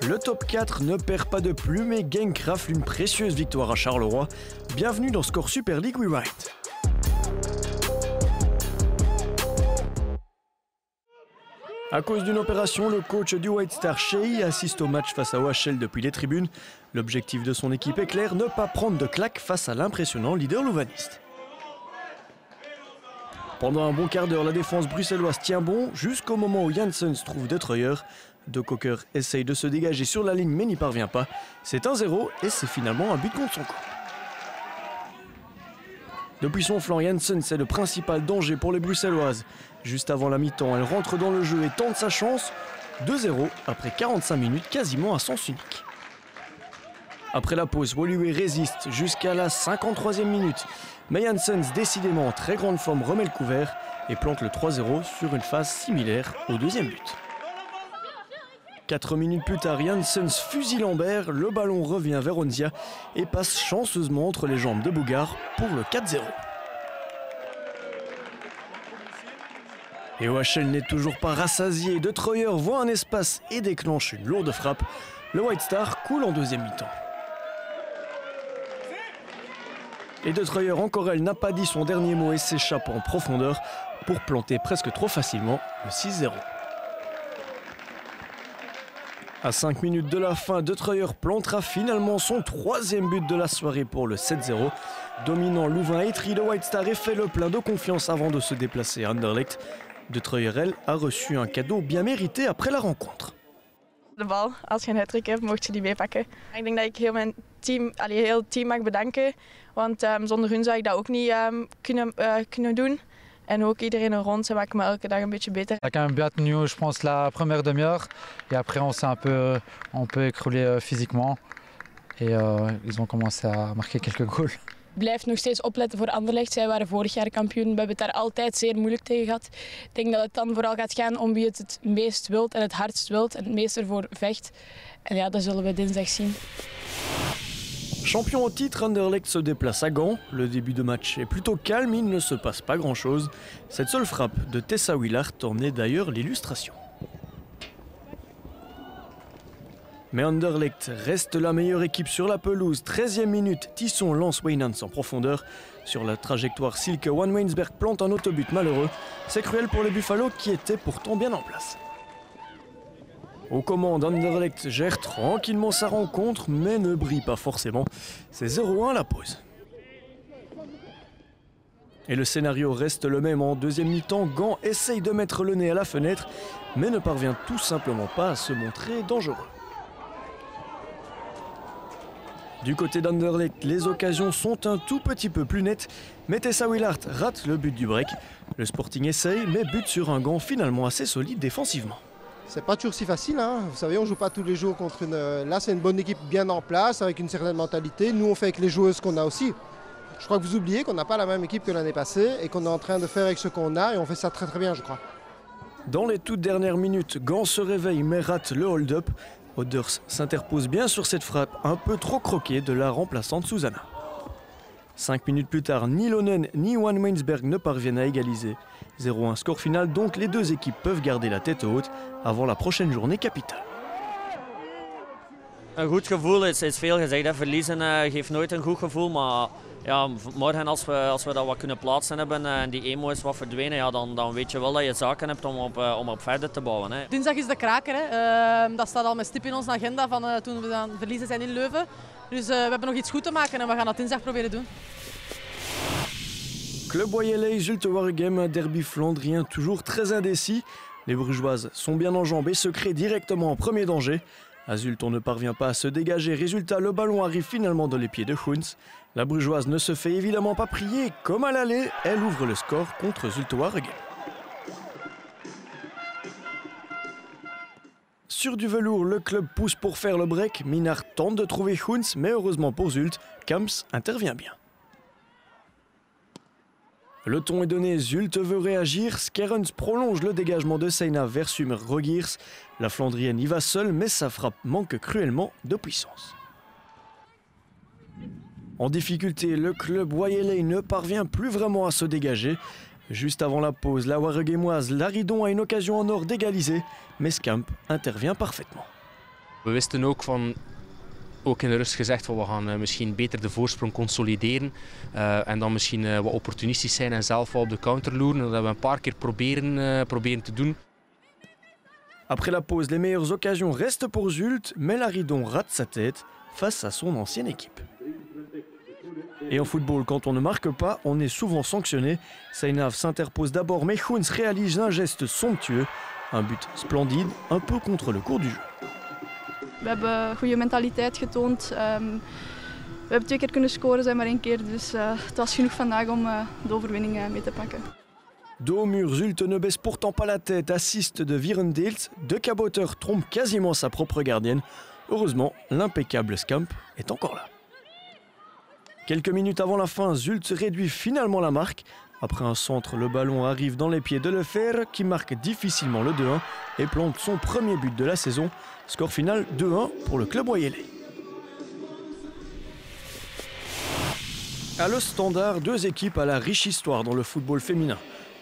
Le top 4 ne perd pas de plume et Genk rafle une précieuse victoire à Charleroi. Bienvenue dans Score Super League Rewind. À cause d'une opération, le coach du White Star Shea assiste au match face à OHL depuis les tribunes. L'objectif de son équipe est clair, ne pas prendre de claques face à l'impressionnant leader louvaniste. Pendant un bon quart d'heure, la défense bruxelloise tient bon jusqu'au moment où Janssens trouve De Treuer. De Cocker essaye de se dégager sur la ligne mais n'y parvient pas. C'est 1-0 et c'est finalement un but contre son camp. Depuis son flanc, Janssens est le principal danger pour les bruxelloises. Juste avant la mi-temps, elle rentre dans le jeu et tente sa chance. 2-0 après 45 minutes quasiment à sens unique. Après la pause, Woluwe résiste jusqu'à la 53e minute. Mais Janssens, décidément en très grande forme, remet le couvert et plante le 3-0 sur une phase similaire au deuxième but. 4 minutes plus tard, Janssens fusille Lambert, le ballon revient vers Onzia et passe chanceusement entre les jambes de Bougard pour le 4-0. Et OHL n'est toujours pas rassasié. De Treuer voit un espace et déclenche une lourde frappe. Le White Star coule en deuxième mi-temps. Et De Treuer, encore elle, n'a pas dit son dernier mot et s'échappe en profondeur pour planter presque trop facilement le 6-0. À 5 minutes de la fin, De Treuer plantera finalement son troisième but de la soirée pour le 7-0. Dominant Louvain étrie, le White Star et fait le plein de confiance avant de se déplacer à Anderlecht. De Treuer, elle, a reçu un cadeau bien mérité après la rencontre. De bal, als je een hat-trick hebt, mocht je die meepakken. Ik denk dat ik heel mijn team, heel het team mag bedanken, want zonder hun zou ik dat ook niet kunnen doen. En ook iedereen er rond, ze maken me elke dag een beetje beter. On a quand même bien tenu, je pense, la première demi-heure. Et après, on s'est un peu écroulé physiquement. Et ils ont commencé à marquer quelques goals. Blijf nog steeds opletten voor Anderlecht. Zij waren vorig jaar kampioen. We hebben het daar altijd zeer moeilijk tegen gehad. Ik denk dat het dan vooral gaat gaan om wie het meest wilt en het hardst wilt en het meest ervoor vecht. En ja, dat zullen we dinsdag zien. Champion au titre, Anderlecht se déplace à Gand. Le début de match est plutôt calme, il ne se passe pas grand-chose. Cette seule frappe de Tessa Willart en est d'ailleurs l'illustration. Mais Anderlecht reste la meilleure équipe sur la pelouse. 13e minute, Tisson lance Wijnands en profondeur. Sur la trajectoire, Silke Van Weinsberg plante un autobut malheureux. C'est cruel pour les Buffalo qui étaient pourtant bien en place. Aux commandes, Anderlecht gère tranquillement sa rencontre, mais ne brille pas forcément. C'est 0-1 à la pause. Et le scénario reste le même en deuxième mi-temps. Gand essaye de mettre le nez à la fenêtre, mais ne parvient tout simplement pas à se montrer dangereux. Du côté d'Anderlecht, les occasions sont un tout petit peu plus nettes, mais Tessa Willart rate le but du break. Le Sporting essaye, mais bute sur un Gand finalement assez solide défensivement. C'est pas toujours si facile, hein. Vous savez, on joue pas tous les jours contre une... Là, c'est une bonne équipe bien en place, avec une certaine mentalité. Nous, on fait avec les joueuses qu'on a aussi. Je crois que vous oubliez qu'on n'a pas la même équipe que l'année passée et qu'on est en train de faire avec ce qu'on a et on fait ça très très bien, je crois. Dans les toutes dernières minutes, Gand se réveille mais rate le hold-up. Odders s'interpose bien sur cette frappe un peu trop croquée de la remplaçante Susanna. 5 minutes plus tard, ni Lonen ni Van Weinsberg ne parviennent à égaliser. 0-1 score final, donc les deux équipes peuvent garder la tête haute avant la prochaine journée capitale. Een goed gevoel is veel gezegd. Hè. Verliezen geeft nooit een goed gevoel, maar ja, morgen als we dat wat kunnen plaatsen hebben en die emo is wat verdwenen, ja, dan weet je wel dat je zaken hebt om op verder te bouwen. Hè. Dinsdag is de kraker. Hè. Dat staat al met stip in onze agenda van toen we dan verliezen zijn in Leuven. Dus we hebben nog iets goed te maken en we gaan dat dinsdag proberen doen. Club Woluwe, Zulte Waregem, un derby flandrien toujours très indécis. Les Brugeoises sont bien enjambées et se créent directement en premier danger. À Zulte, on ne parvient pas à se dégager. Résultat, le ballon arrive finalement dans les pieds de Huns. La Brugeoise ne se fait évidemment pas prier. Comme à l'aller, elle ouvre le score contre Zulte Waregem. Sur du velours, le club pousse pour faire le break. Minard tente de trouver Huns, mais heureusement pour Zulte, Kamps intervient bien. Le ton est donné, Zulte veut réagir, Skerens prolonge le dégagement de Seina vers Sumer Rogiers. La Flandrienne y va seule, mais sa frappe manque cruellement de puissance. En difficulté, le club Woluwe ne parvient plus vraiment à se dégager. Juste avant la pause, la Waregemoise Laridon a une occasion en or d'égaliser, mais Scamp intervient parfaitement. We wisten ook in de rust gezegd van we gaan misschien beter de voorsprong consolideren en dan misschien wat opportunistisch zijn en zelf wat op de counter loeren. Dat hebben we een paar keer proberen te doen. Après la pause, les meilleures occasions restent pour Zulte, mais Laridon rate sa tête face à son ancienne équipe. Et en football, quand on ne marque pas, on est souvent sanctionné. Seinav s'interpose d'abord, mais Khouns réalise un geste somptueux. Un but splendide, un peu contre le cours du jeu. We hebben goede mentaliteit getoond. We hebben 2 keer kunnen scoren, zijn maar 1 keer. Dus het was genoeg vandaag om de overwinning mee te pakken. Dos au mur, Zulte ne baisse pourtant pas la tête, assiste de Wierendeelt. De Caboteur trompe quasiment sa propre gardienne. Heureusement, l'impeccable Scamp est encore là. Quelques minutes avant la fin, Zulte réduit finalement la marque. Après un centre, le ballon arrive dans les pieds de Lefebvre qui marque difficilement le 2-1 et plante son premier but de la saison. Score final 2-1 pour le club royalais. À le Standard, 2 équipes à la riche histoire dans le football féminin.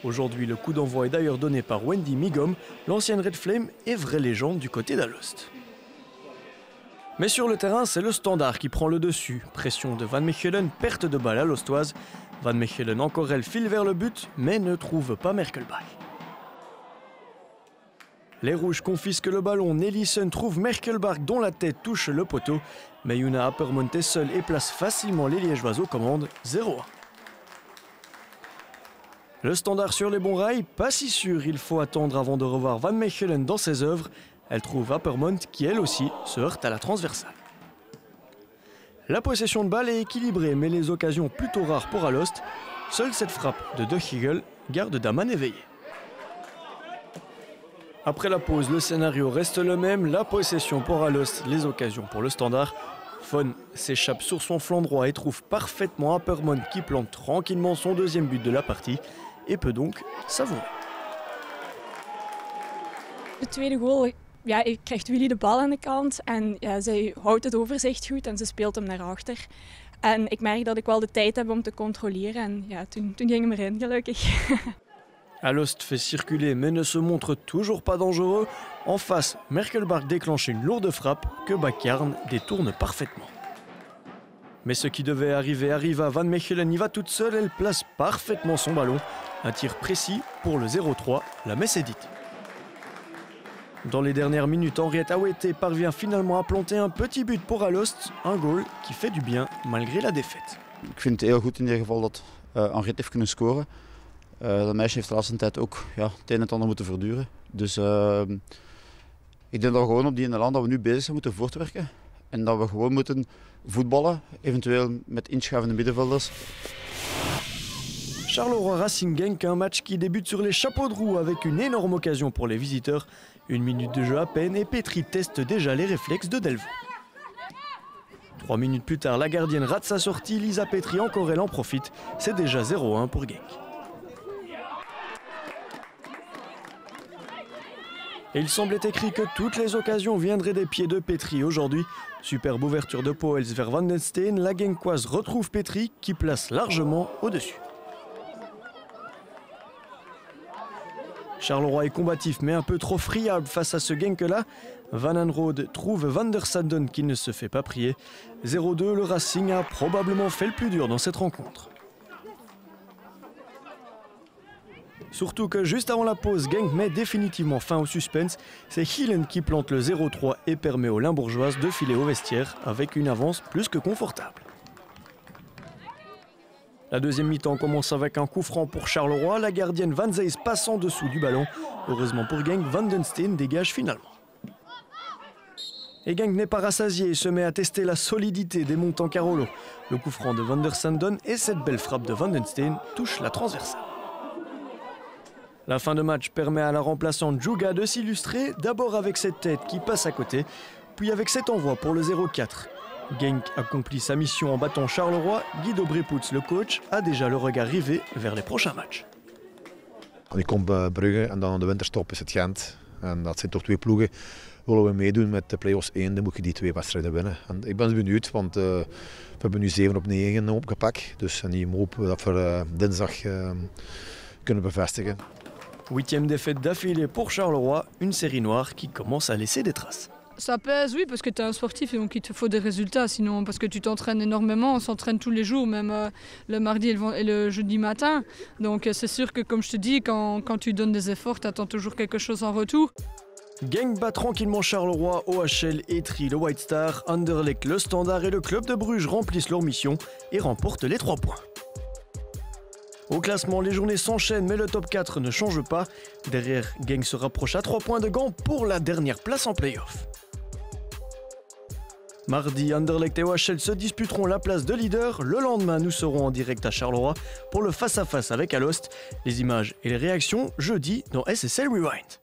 Aujourd'hui, le coup d'envoi est d'ailleurs donné par Wendy Migom, l'ancienne Red Flame et vraie légende du côté d'Alost. Mais sur le terrain, c'est le Standard qui prend le dessus. Pression de Van Mechelen, perte de balle à l'Ostoise. Van Mechelen encore elle file vers le but, mais ne trouve pas Merkelbach. Les Rouges confisquent le ballon, Nelissen trouve Merkelbach dont la tête touche le poteau. Mais Yuna Appermont est seule et place facilement les Liégeois aux commandes, 0-1. Le Standard sur les bons rails, pas si sûr, il faut attendre avant de revoir Van Mechelen dans ses œuvres. Elle trouve Appermont qui elle aussi se heurte à la transversale. La possession de balle est équilibrée, mais les occasions plutôt rares pour Alost. Seule cette frappe de De Hegel garde Daman éveillé. Après la pause, le scénario reste le même. La possession pour Alost, les occasions pour le Standard. Fon s'échappe sur son flanc droit et trouve parfaitement Appermont qui plante tranquillement son 2e but de la partie et peut donc savourer. De tweede goal, ja, krijgt Willy de bal aan de kant en ja, zij houdt het overzicht goed en ze speelt hem naar achter. En ik merk dat ik wel de tijd heb om te controleren en ja, toen ging hem erin, gelukkig. Alost fait circuler mais ne se montre toujours pas dangereux. En face, Merkelbach déclenche une lourde frappe que Baccarn détourne parfaitement. Mais ce qui devait arriver arriva, Van Mechelen y va toute seule, elle place parfaitement son ballon. Un tir précis pour le 0-3, la messe est dite. Dans les dernières minutes, Henriette Awete parvient finalement à planter un petit but pour Alost, un goal qui fait du bien malgré la défaite. Ik vind het heel goed in ieder geval dat Henriette heeft kunnen scoren. Dat meisje heeft de laatste tijd ook het een en het ander moeten verduren. Dus ik denk dat we gewoon op die ene land dat we nu bezig zijn moeten voortwerken. En dat we gewoon moeten voetballen, eventueel met inschuivende middenvelders. Charleroi Racing Genk, un match qui débute sur les chapeaux de roue avec une énorme occasion pour les visiteurs. 1 minute de jeu à peine et Petri teste déjà les réflexes de Delvaux. 3 minutes plus tard, la gardienne rate sa sortie, Lisa Petri encore elle en profite. C'est déjà 0-1 pour Genk. Et il semblait écrit que toutes les occasions viendraient des pieds de Petri aujourd'hui. Superbe ouverture de Poels vers Van den Steen, la Genkoise retrouve Petri qui place largement au-dessus. Charleroi est combatif mais un peu trop friable face à ce Genk-là. Van Anrode trouve Van der Sanden qui ne se fait pas prier. 0-2, le Racing a probablement fait le plus dur dans cette rencontre. Surtout que juste avant la pause, Genk met définitivement fin au suspense. C'est Hielen qui plante le 0-3 et permet aux Limbourgeoises de filer au vestiaire avec une avance plus que confortable. La deuxième mi-temps commence avec un coup franc pour Charleroi. La gardienne Van Zeys passe en dessous du ballon. Heureusement pour Genk, Van den Steen dégage finalement. Et Genk n'est pas rassasié et se met à tester la solidité des montants Carolo. Le coup franc de Van der Sanden et cette belle frappe de Van den Steen touchent la transversale. La fin de match permet à la remplaçante Juga de s'illustrer, d'abord avec cette tête qui passe à côté, puis avec cet envoi pour le 0-4. Genk accomplit sa mission en battant Charleroi. Guido Brepoets, le coach, a déjà le regard rivé vers les prochains matchs. Nu komt Brugge en dan aan de winterstop is het Gent. En dat zijn toch 2 ploegen. Willen we meedoen met de play-offs 1, dan moet je die 2 wedstrijden winnen. En ik ben benieuwd, want we hebben nu 7 op 9 opgepakt. Dus en die hopen dat we dinsdag kunnen bevestigen. 8e défaite d'affilée pour Charleroi, une série noire qui commence à laisser des traces. Ça pèse, oui, parce que tu es un sportif et donc il te faut des résultats, sinon parce que tu t'entraînes énormément, on s'entraîne tous les jours, même le mardi et le jeudi matin. Donc c'est sûr que, comme je te dis, quand tu donnes des efforts, tu attends toujours quelque chose en retour. Genk bat tranquillement Charleroi, OHL, Etry, le White Star, Anderlecht, le Standard et le club de Bruges remplissent leur mission et remportent les 3 points. Au classement, les journées s'enchaînent, mais le top 4 ne change pas. Derrière, Genk se rapproche à 3 points de Gand pour la dernière place en play-off. Mardi, Anderlecht et OHL se disputeront la place de leader. Le lendemain, nous serons en direct à Charleroi pour le face-à-face avec Alost. Les images et les réactions jeudi dans SSL Rewind.